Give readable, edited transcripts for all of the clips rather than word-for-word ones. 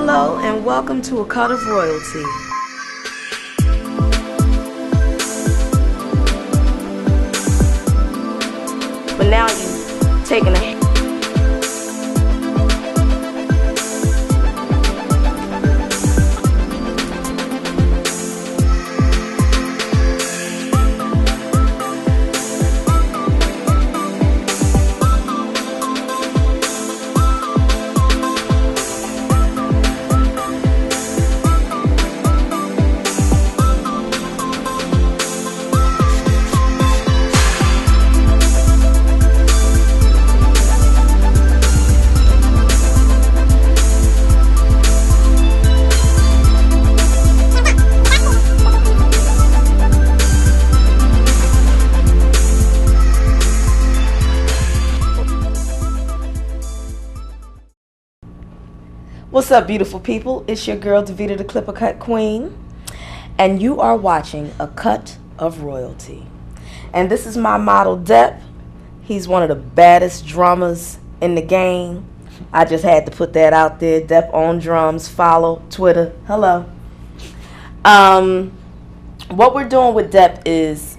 hello, and welcome to A Cut of Royalty. But now you've taken a What's up, beautiful people? It's your girl, Davita the Clipper Cut Queen, and you are watching A Cut of Royalty. And this is my model, Temp. He's one of the baddest drummers in the game. I just had to put that out there. Temp on drums. Follow Twitter. Hello. What we're doing with Temp is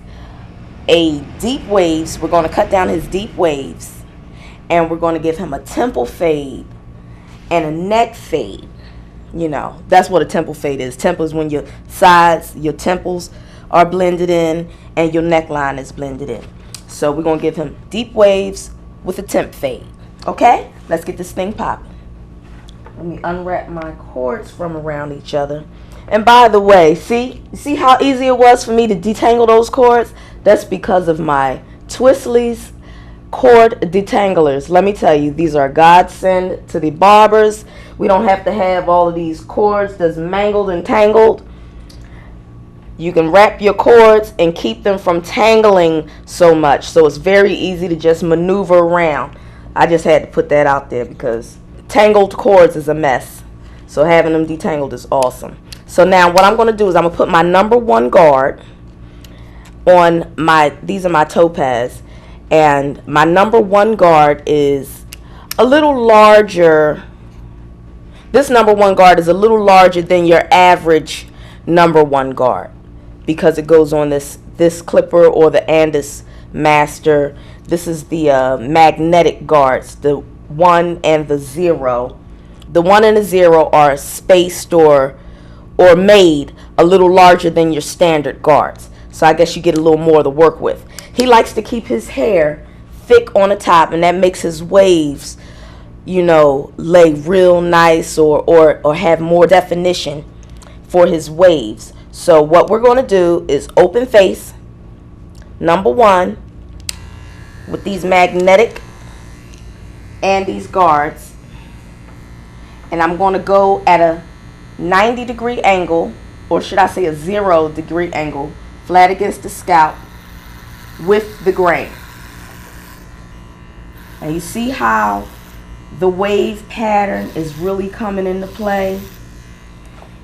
a deep waves. We're going to cut down his deep waves, and we're going to give him a temple fade and a neck fade. You know, that's what a temple fade is. Temple is when your sides, your temples are blended in and your neckline is blended in. So we're going to give him deep waves with a temp fade. Okay? Let's get this thing popping. Let me unwrap my cords from around each other. And by the way, see how easy it was for me to detangle those cords? That's because of my Twistleys cord detanglers. Let me tell you, these are a godsend to the barbers. We don't have to have all of these cords that's mangled and tangled. You can wrap your cords and keep them from tangling so much. So it's very easy to just maneuver around. I just had to put that out there because tangled cords is a mess. So having them detangled is awesome. So now what I'm going to do is I'm going to put my number 1 guard on these are my topaz. And my number 1 guard is a little larger. This number 1 guard is a little larger than your average number 1 guard because it goes on this clipper or the Andis Master. This is the magnetic guards, the 1 and the 0. The 1 and the 0 are spaced or made a little larger than your standard guards. So I guess you get a little more to work with. He likes to keep his hair thick on the top, and that makes his waves, you know, lay real nice or have more definition for his waves. So what we're going to do is open face, number 1, with these magnetic and these guards. And I'm going to go at a 90-degree angle, or should I say a 0-degree angle, flat against the scalp with the grain. And you see how the wave pattern is really coming into play?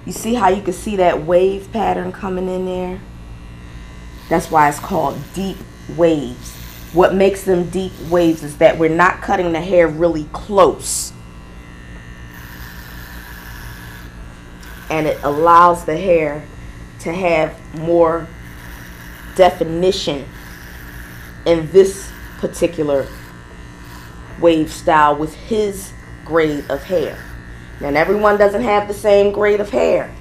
You see how you can see that wave pattern coming in there? That's why it's called deep waves. What makes them deep waves is that we're not cutting the hair really close. And it allows the hair to have more definition in this particular wave style with his grade of hair. And everyone doesn't have the same grade of hair.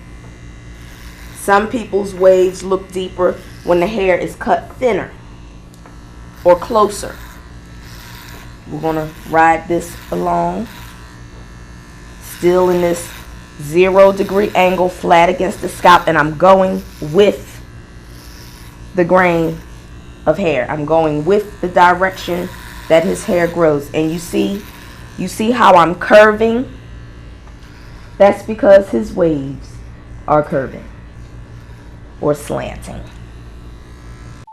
Some people's waves look deeper when the hair is cut thinner or closer. We're going to ride this along, still in this 0-degree angle, flat against the scalp, and I'm going with the grain of hair. I'm going with the direction that his hair grows. And you see how I'm curving? That's because his waves are curving or slanting.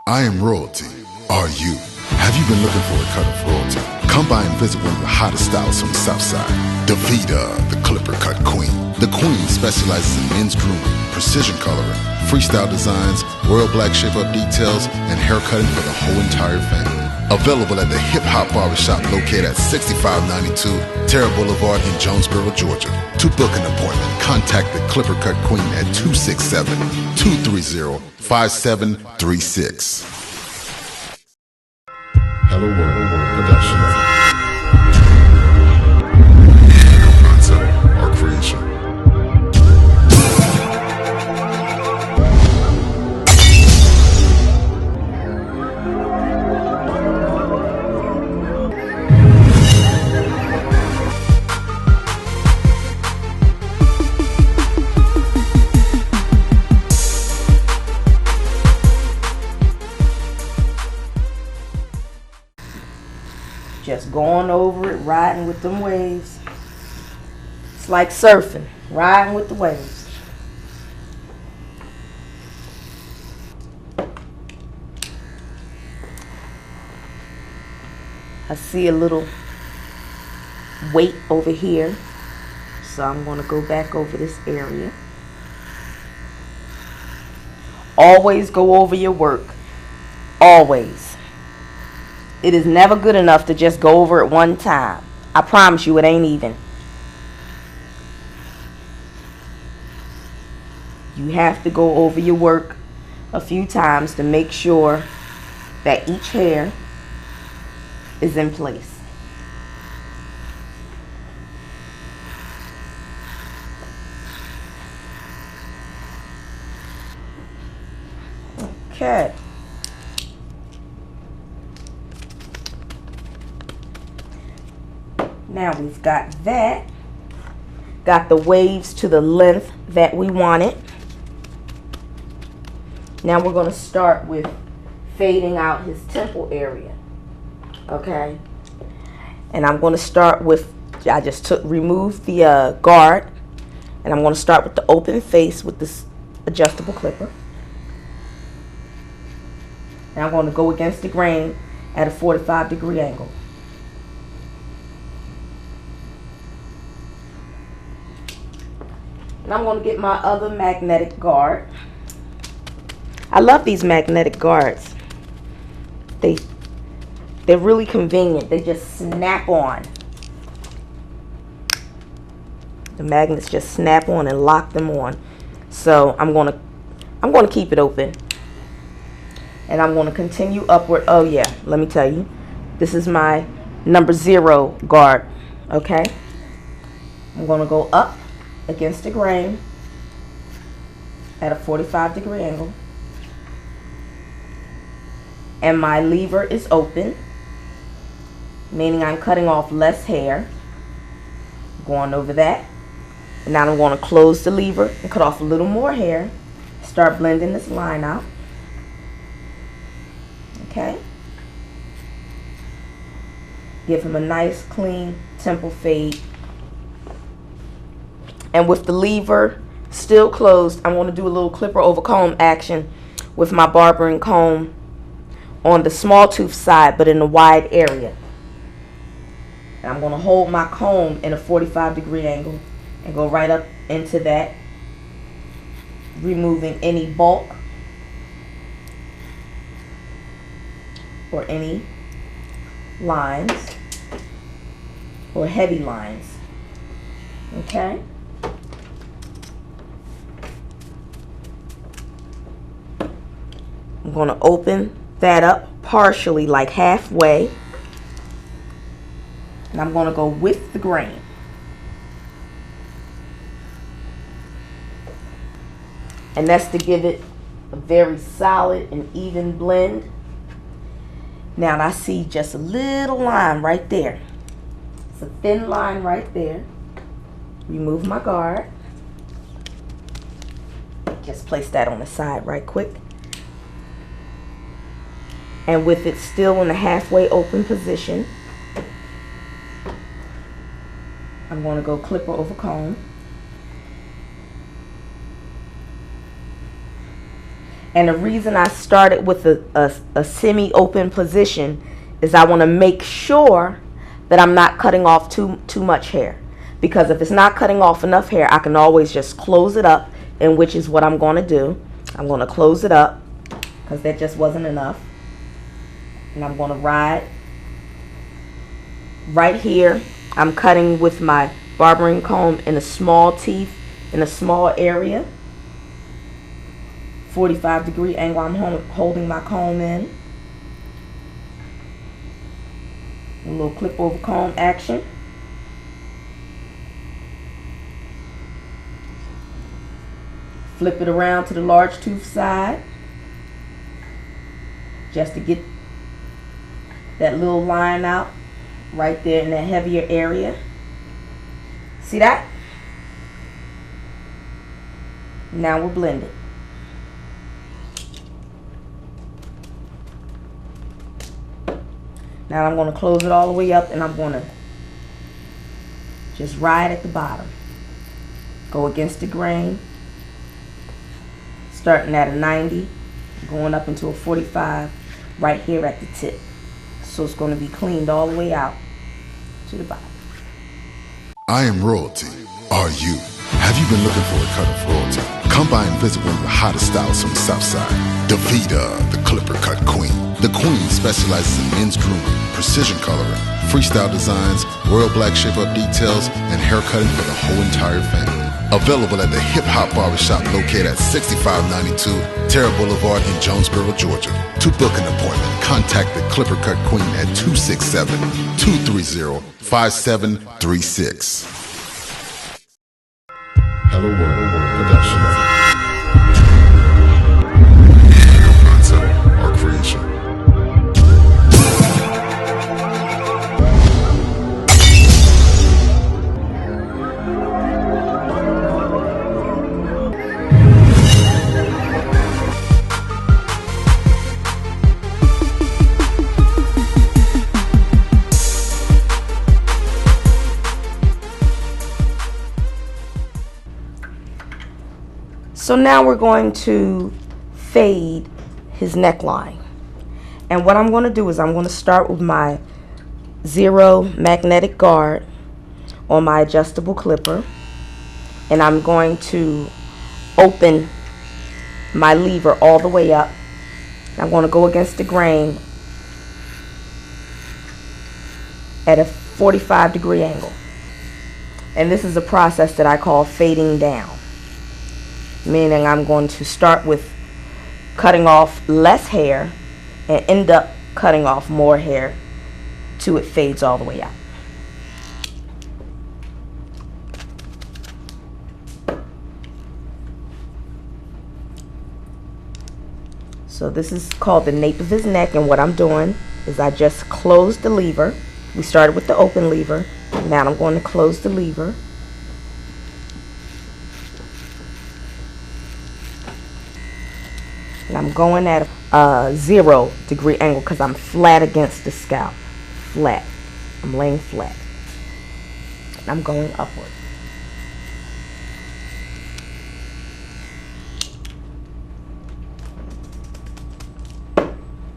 I am royalty. Are you? Have you been looking for a cut of royalty? Come by and visit one of the hottest styles from the South Side. Davita, the Clipper Cut Queen. The Queen specializes in men's grooming, precision coloring, freestyle designs, royal black shape-up details, and hair cutting for the whole entire family. Available at the Hip Hop Barbershop located at 6592 Terra Boulevard in Jonesboro, Georgia. To book an appointment, contact the Clipper Cut Queen at 267-230-5736. Hello World Productions. Concept, our creation. Just going over it, riding with them waves. It's like surfing, riding with the waves. I see a little weight over here, so I'm going to go back over this area. Always go over your work. Always. It is never good enough to just go over it one time. I promise you it ain't even. You have to go over your work a few times to make sure that each hair is in place. Okay. Now we've got that. Got the waves to the length that we wanted. Now we're going to start with fading out his temple area. Okay. And I'm going to start with, I just removed the guard. And I'm going to start with the open face with this adjustable clipper. And I'm going to go against the grain at a 45-degree angle. And I'm going to get my other magnetic guard. I love these magnetic guards. They're really convenient. They just snap on. The magnets just snap on and lock them on. So I'm going to keep it open. And I'm going to continue upward. Oh yeah, let me tell you. This is my number 0 guard. Okay? I'm going to go up against the grain at a 45-degree angle, and my lever is open, meaning I'm cutting off less hair. Going over that, and now I'm going to close the lever and cut off a little more hair. Start blending this line out. Okay, give him a nice clean temple fade. And with the lever still closed, I'm going to do a little clipper over comb action with my barbering comb on the small tooth side, but in the wide area. And I'm going to hold my comb in a 45-degree angle and go right up into that, removing any bulk or any lines or heavy lines. Okay? I'm going to open that up partially, like halfway. And I'm going to go with the grain. And that's to give it a very solid and even blend. Now I see just a little line right there. It's a thin line right there. Remove my guard. Just place that on the side right quick. And with it still in the halfway open position, I'm going to go clipper over comb. And the reason I started with a semi-open position is I want to make sure that I'm not cutting off too much hair. Because if it's not cutting off enough hair, I can always just close it up, and which is what I'm going to do. I'm going to close it up because that just wasn't enough. And I'm going to ride. Right here, I'm cutting with my barbering comb in a small teeth, in a small area. 45-degree angle, I'm holding my comb in. A little clip over comb action. Flip it around to the large tooth side, just to get that little line out right there in that heavier area. See that? Now we're blended. Now I'm going to close it all the way up, and I'm going to just ride at the bottom. Go against the grain, starting at a 90, going up into a 45 right here at the tip. So it's going to be cleaned all the way out to the bottom. I am royalty. Are you? Have you been looking for a cut of royalty? Come by and visit one of the hottest styles on the south side. Davida, the clipper cut queen. The queen specializes in men's grooming, precision coloring, freestyle designs, royal black shape-up details, and hair cutting for the whole entire family. Available at the Hip Hop Barbershop located at 6592 Terra Boulevard in Jonesboro, Georgia. To book an appointment, contact the Clipper Cut Queen at 267-230-5736. Hello World Production. Concept, our creation. So now we're going to fade his neckline. And what I'm going to do is I'm going to start with my 0 magnetic guard on my adjustable clipper. And I'm going to open my lever all the way up. I'm going to go against the grain at a 45-degree angle. And this is a process that I call fading down. Meaning I'm going to start with cutting off less hair and end up cutting off more hair till it fades all the way out. So this is called the nape of his neck, and what I'm doing is I just closed the lever. We started with the open lever. Now I'm going to close the lever. And I'm going at a 0-degree angle because I'm flat against the scalp. Flat. I'm laying flat. And I'm going upward.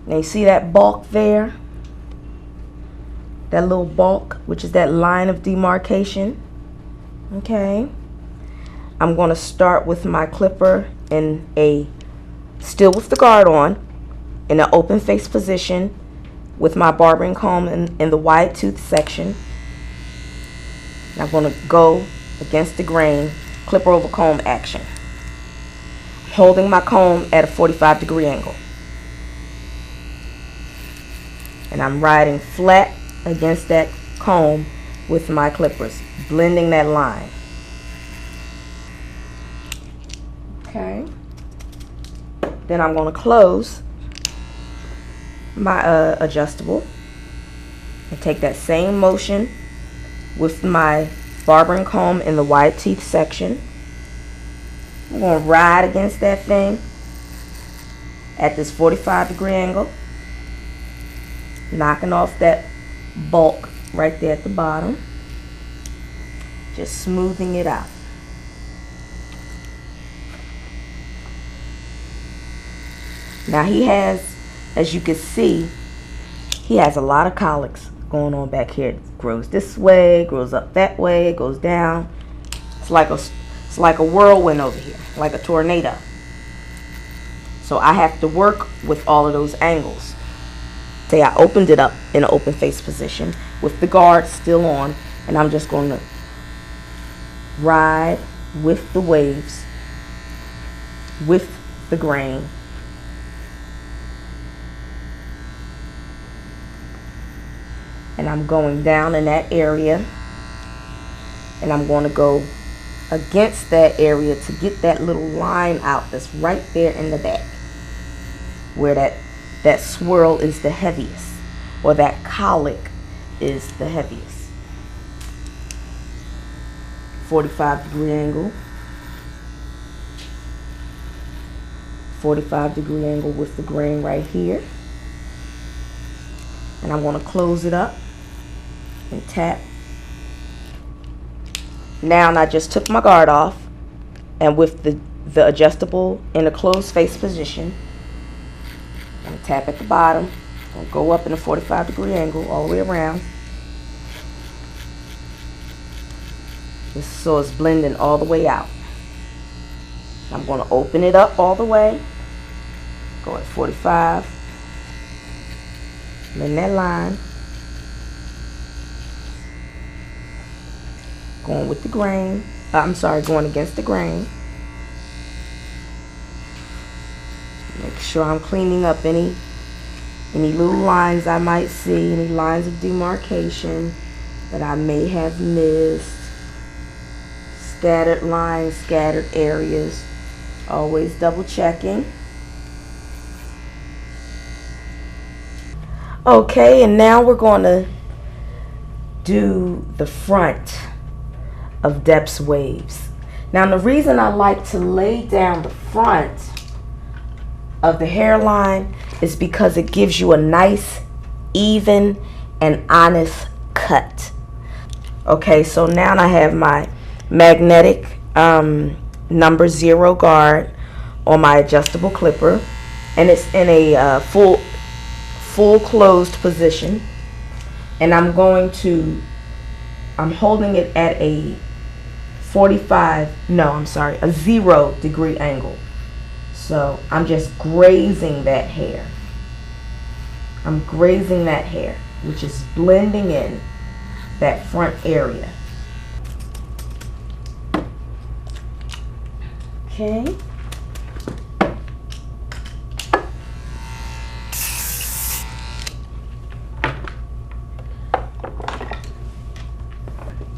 Now you see that bulk there? That little bulk, which is that line of demarcation. Okay. I'm going to start with my clipper in a still with the guard on, in an open face position, with my barbering comb in the wide tooth section. And I'm going to go against the grain, clipper over comb action. I'm holding my comb at a 45-degree angle. And I'm riding flat against that comb with my clippers, blending that line. Okay. Then I'm going to close my adjustable and take that same motion with my barbering comb in the wide teeth section. I'm going to ride against that thing at this 45-degree angle, knocking off that bulk right there at the bottom, just smoothing it out. Now he has, as you can see, he has a lot of colics going on back here. It grows this way, grows up that way, it goes down. It's like a whirlwind over here, like a tornado. So I have to work with all of those angles. Say I opened it up in an open face position with the guard still on, and I'm just going to ride with the waves, with the grain. And I'm going down in that area, and I'm going to go against that area to get that little line out that's right there in the back, where that swirl is the heaviest, or that colic is the heaviest. 45-degree angle. 45-degree angle with the grain right here. And I'm going to close it up and tap. Now I just took my guard off, and with the adjustable in a closed face position, I'm going to tap at the bottom. I'll go up in a 45-degree angle all the way around. So it's blending all the way out. I'm going to open it up all the way. Go at 45. I'm in that line. Going with the grain. Going against the grain. Make sure I'm cleaning up any little lines I might see, any lines of demarcation that I may have missed. Scattered lines, scattered areas. Always double checking. Okay, and now we're going to do the front of Depp's waves. Now the reason I like to lay down the front of the hairline is because it gives you a nice, even, and honest cut. Okay, so now I have my magnetic number 0 guard on my adjustable clipper, and it's in a full closed position, and I'm holding it at a 0-degree angle. So I'm just grazing that hair. I'm grazing that hair, which is blending in that front area. Okay.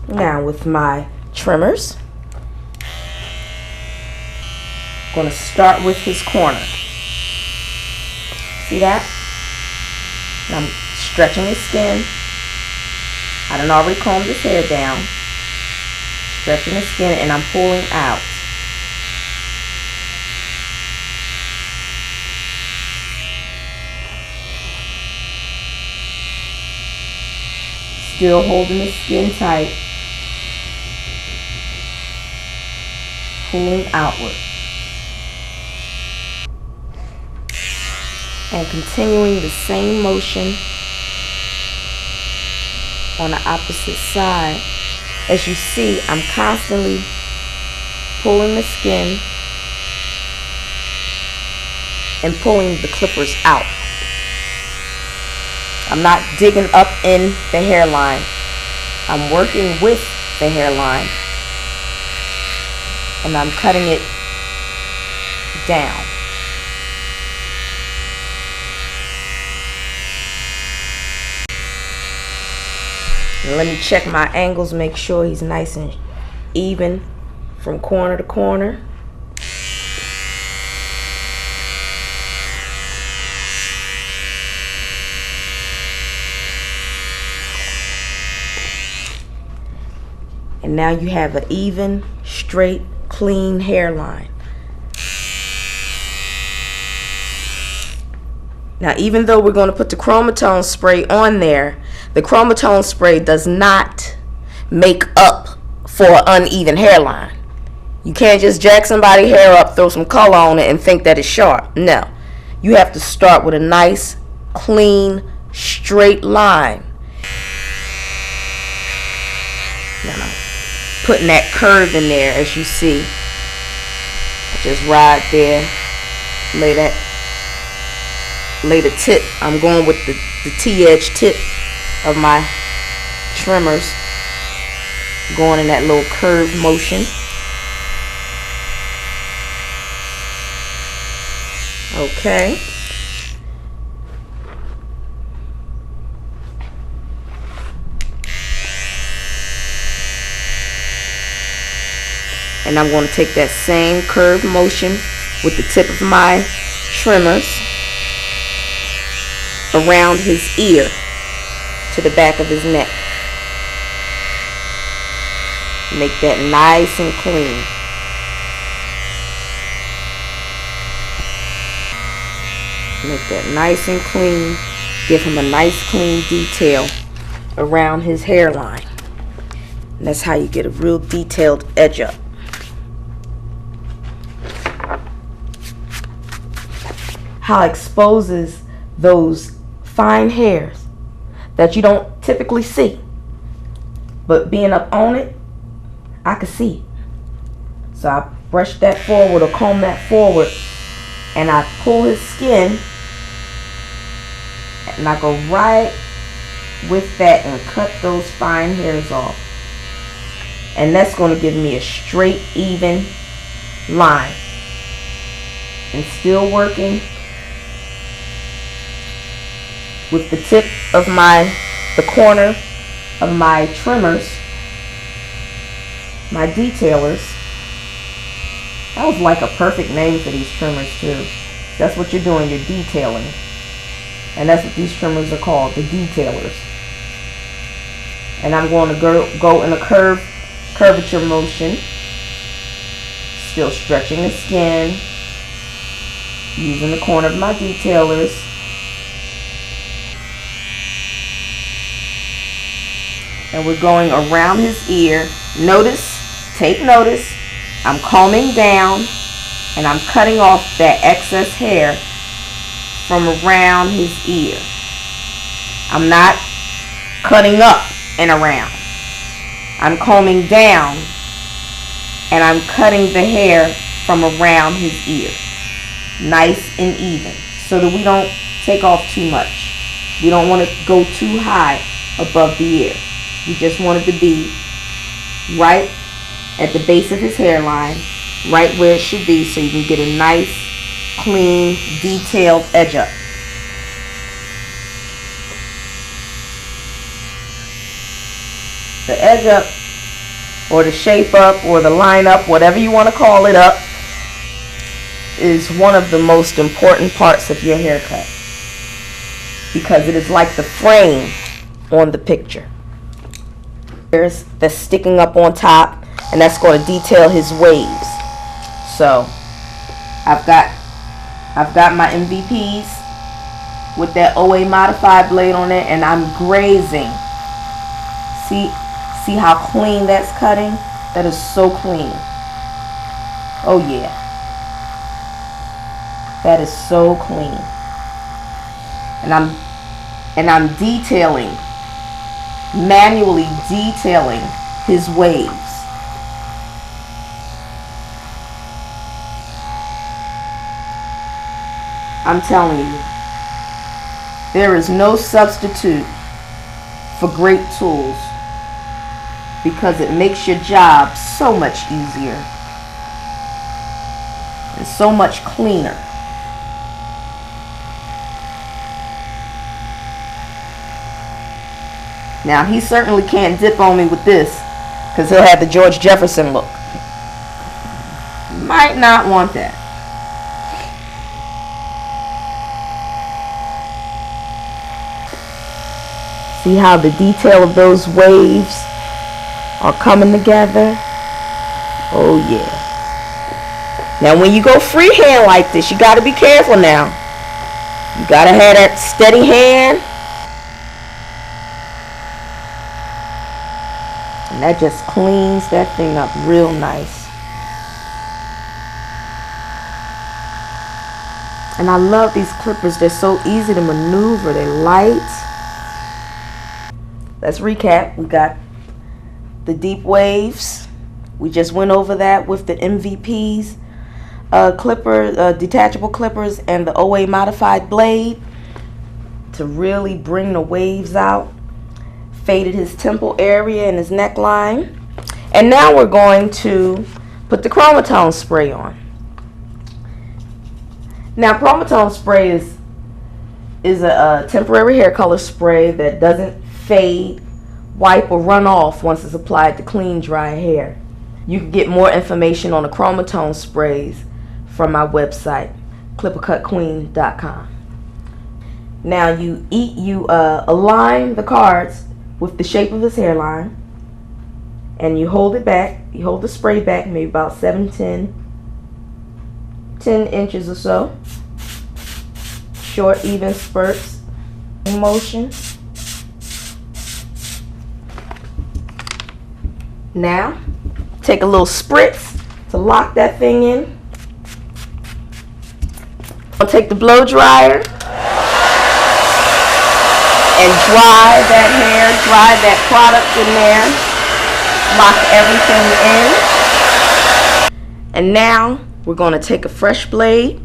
Now with my trimmers, I'm going to start with his corner. See that? And I'm stretching his skin. I done already combed his hair down. Stretching his skin, and I'm pulling out. Still holding the skin tight. Pulling outward. And continuing the same motion on the opposite side. As you see, I'm constantly pulling the skin and pulling the clippers out. I'm not digging up in the hairline. I'm working with the hairline, and I'm cutting it down. And let me check my angles, make sure he's nice and even from corner to corner. And now you have an even, straight, clean hairline. Now, even though we're going to put the chromatone spray on there, the chromatone spray does not make up for an uneven hairline. You can't just jack somebody's hair up, throw some color on it, and think that it's sharp. No. You have to start with a nice, clean, straight line. Now I'm putting that curve in there, as you see. Just ride there, lay that lay the tip. I'm going with the T-edge tip of my trimmers, going in that little curve motion. Okay. And I'm going to take that same curve motion with the tip of my trimmers around his ear to the back of his neck. Make that nice and clean. Make that nice and clean. Give him a nice clean detail around his hairline. And that's how you get a real detailed edge up. How it exposes those fine hairs that you don't typically see. But being up on it, I could see it. So I brush that forward or comb that forward, and I pull his skin, and I go right with that and cut those fine hairs off. And that's going to give me a straight, even line. And still working with the tip of the corner of my trimmers, my detailers. That was like a perfect name for these trimmers too. That's what you're doing, you're detailing. And that's what these trimmers are called, the detailers. And I'm going to go in a curvature motion, still stretching the skin, using the corner of my detailers. And we're going around his ear. Notice, take notice, I'm combing down and I'm cutting off that excess hair from around his ear. I'm not cutting up and around. I'm combing down and I'm cutting the hair from around his ear. Nice and even, so that we don't take off too much. We don't want to go too high above the ear. We just want it to be right at the base of his hairline, right where it should be, so you can get a nice, clean, detailed edge up. The edge up, or the shape up, or the line up, whatever you want to call it up, is one of the most important parts of your haircut, because it is like the frame on the picture. That's sticking up on top, and that's going to detail his waves. So I've got my MVPs with that OA modified blade on it, and I'm grazing. See how clean that's cutting? That is so clean. Oh yeah, that is so clean. And I'm detailing, manually detailing his waves. I'm telling you, there is no substitute for great tools, because it makes your job so much easier and so much cleaner. Now, he certainly can't dip on me with this, because he'll have the George Jefferson look. Might not want that. See how the detail of those waves are coming together? Oh yeah. Now when you go freehand like this, you got to be careful now. You got to have that steady hand. And that just cleans that thing up real nice. And I love these clippers. They're so easy to maneuver. They're light. Let's recap. We got the deep waves. We just went over that with the MVPs, detachable clippers, and the OA modified blade. to really bring the waves out. Faded his temple area and his neckline. And now we're going to put the chromatones spray on. Now, chromatones spray is a temporary hair color spray that doesn't fade, wipe, or run off once it's applied to clean, dry hair. You can get more information on the chromatone sprays from my website, clippercutqueen.com. Now you align the cards with the shape of his hairline, and you hold it back. You hold the spray back maybe about 10 inches or so. Short, even spurts in motion. Now, take a little spritz to lock that thing in. I'll take the blow dryer and dry that hair, dry that product in there, lock everything in. And now we're going to take a fresh blade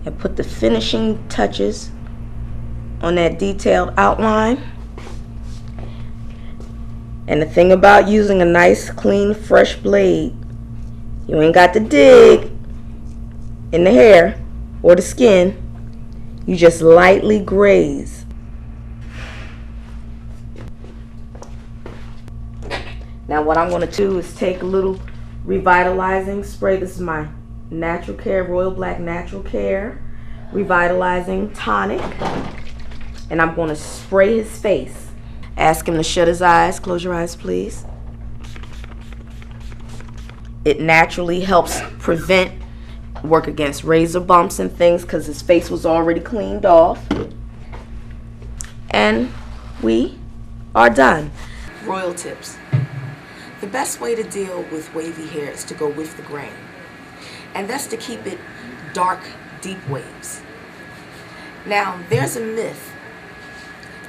and put the finishing touches on that detailed outline. And the thing about using a nice, clean, fresh blade, you ain't got to dig in the hair or the skin. You just lightly graze. Now what I'm going to do is take a little revitalizing spray. This is my Natural Care, Royal Black Natural Care Revitalizing Tonic. And I'm going to spray his face. Ask him to shut his eyes. Close your eyes, please. It naturally helps work against razor bumps and things because his face was already cleaned off. And we are done. Royal tips. The best way to deal with wavy hair is to go with the grain. And that's to keep it dark, deep waves. Now, there's a myth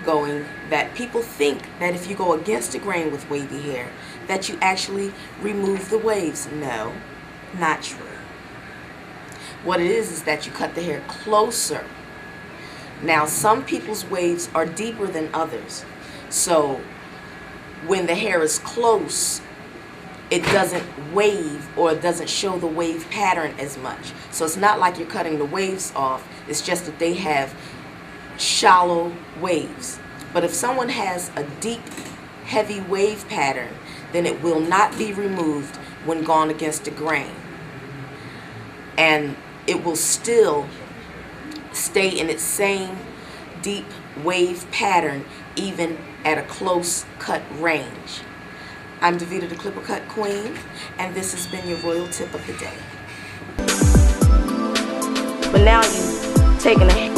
going that people think that if you go against the grain with wavy hair, that you actually remove the waves. No, not true. What it is that you cut the hair closer. Now, some people's waves are deeper than others. So when the hair is close, it doesn't wave or it doesn't show the wave pattern as much. So it's not like you're cutting the waves off. It's just that they have shallow waves. But if someone has a deep, heavy wave pattern, then it will not be removed when gone against the grain. And it will still stay in its same deep wave pattern even at a close cut range. I'm Davita the Clipper Cut Queen, and this has been your royal tip of the day. But now you've taken a